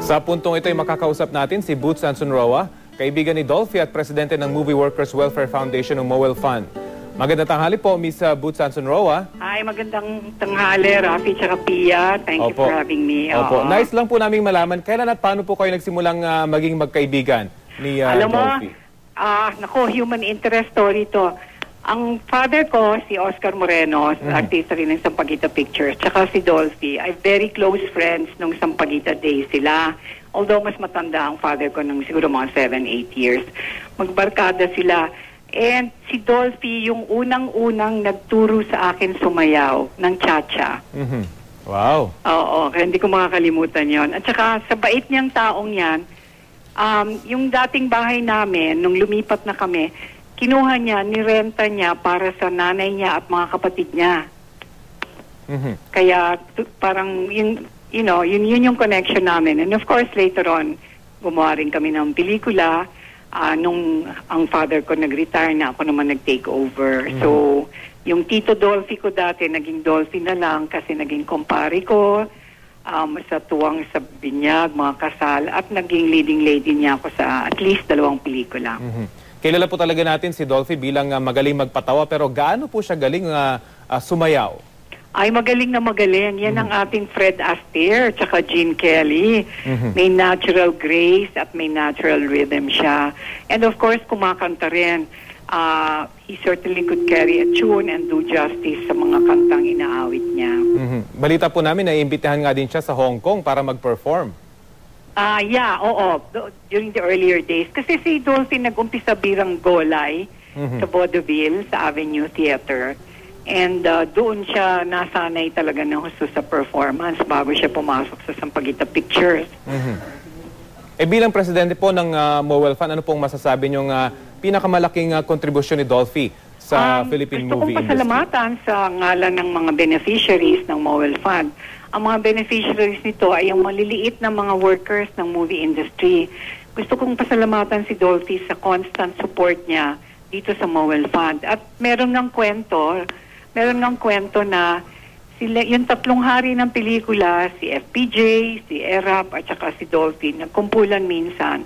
Sa puntong ito ay makakausap natin si Boots Ansonroa, kaibigan ni Dolphy at presidente ng Movie Workers Welfare Foundation ng MOWEL Fund. Magandang tanghali po, Miss Boots Ansonroa. Hi, magandang tanghali, Rafi tsaka Pia. Thank you for having me. Opo. Nice lang po naming malaman, kailan at paano po kayo nagsimulang maging magkaibigan ni Dolphy? Nako, human interest story to. Ang father ko, si Oscar Moreno, artista rin ng Sampaguita Pictures, tsaka si Dolphy, ay very close friends nung Sampaguita days sila. Although mas matanda ang father ko nung siguro mga 7-8 years. Magbarkada sila. And si Dolphy, yung unang-unang nagturo sa akin sumayaw ng cha-cha. Wow. Oo, kaya hindi ko makakalimutan yon. At saka sa bait niyang taong yan, yung dating bahay namin, nung lumipat na kami, kinuha niya, nirenta niya para sa nanay niya at mga kapatid niya. Kaya parang yun yung connection namin. And of course, later on, gumawa rin kami ng pelikula. Nung ang father ko nag-retire na, ako naman nag-take over. So, yung Tito Dolphy ko dati, naging Dolphy na lang kasi naging kumpare ko sa tuwang sa binyag, mga kasal, at naging leading lady niya ako sa at least 2 pelikula. Kilala po talaga natin si Dolphy bilang magaling magpatawa, pero gaano po siya galing sumayaw? Ay, magaling na magaling. Yan ang ating Fred Astaire, tsaka Gene Kelly. May natural grace at may natural rhythm siya. And of course, kumakanta rin. He certainly could carry a tune and do justice sa mga kantang inaawit niya. Balita po namin na iimbitahan nga din siya sa Hong Kong para mag-perform. Yeah, oo. During the earlier days. Kasi si Dolphy nag-umpisa birang Golay sa Vaudeville, sa Avenue Theater. And doon siya nasanay talaga ng husto sa performance bago siya pumasok sa Sampaguita Pictures. Bilang presidente po ng MOWEL Fund, ano pong masasabi niyong pinakamalaking kontribusyon ni Dolphy sa Philippine movie industry? Gusto kong pasalamatan sa ngalan ng mga beneficiaries ng MOWEL Fund. Ang mga beneficiaries nito ay yung maliliit na mga workers ng movie industry. Gusto kong pasalamatan si Dolphy sa constant support niya dito sa MOWEL Fund. At meron ng kwento na sila, yung 3 hari ng pelikula, si FPJ, si Erap, at saka si Dolphy, nagkumpulan minsan.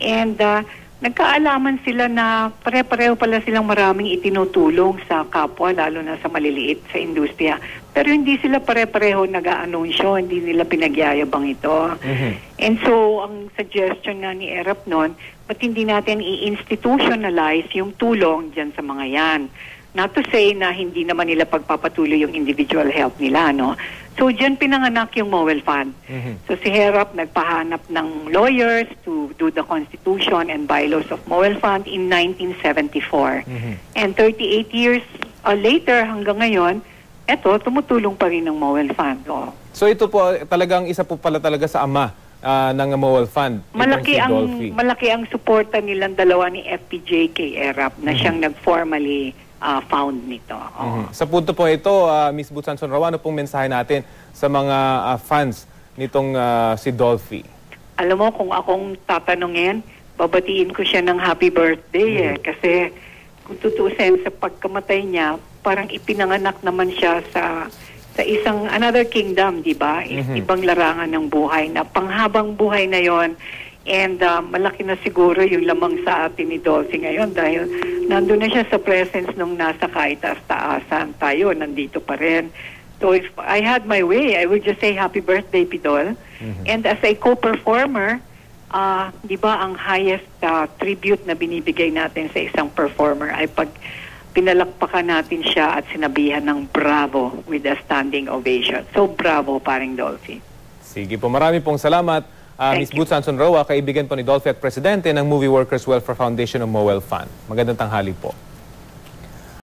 And nagkaalaman sila na pare-pareho pala silang maraming itinutulong sa kapwa, lalo na sa maliliit sa industriya. Pero hindi sila pare-pareho nag-aanunsyo, hindi nila pinagyayabang ito. And so, ang suggestion nga ni Erap noon, ba't hindi natin i-institutionalize yung tulong dyan sa mga yan? Not to say na hindi naman nila pagpapatuloy yung individual help nila, no? So, dyan pinanganak yung MOWEL Fund. So, si Herap nagpahanap ng lawyers to do the constitution and bylaws of MOWEL Fund in 1974. And 38 years later, hanggang ngayon, eto, tumutulong pa rin ng MOWEL Fund. Oh. So, ito po talagang isa po pala talaga sa ama ng MOWEL Fund. Malaki ang suporta nilang dalawa ni FPJ kay Erap na siyang nag-formally found nito. Sa punto po ito, Ms. Boots Ansonroa, ano pong mensahe natin sa mga fans nitong si Dolphy? Alam mo, kung akong tatanungin, babatiin ko siya ng happy birthday kasi kung tutusin sa pagkamatay niya, parang ipinanganak naman siya sa isang another kingdom, di ba? Ibang larangan ng buhay na panghabang buhay na yon. And malaki na siguro yung lamang sa atin ni Dolphy ngayon dahil nandun na siya sa presence nung nasa kaitaas-taasan. Tayo, nandito pa rin. So if I had my way, I would just say happy birthday, Pidol. And as a co-performer, di ba ang highest tribute na binibigay natin sa isang performer ay pag pinalakpakan natin siya at sinabihan ng bravo with a standing ovation. So bravo, paring Dolphy. Sige po, marami pong salamat. Ms. Boots Ansonroa, kaibigan po ni Dolphy at presidente ng Movie Workers Welfare Foundation ng MOWEL Fund. Magandang tanghali po.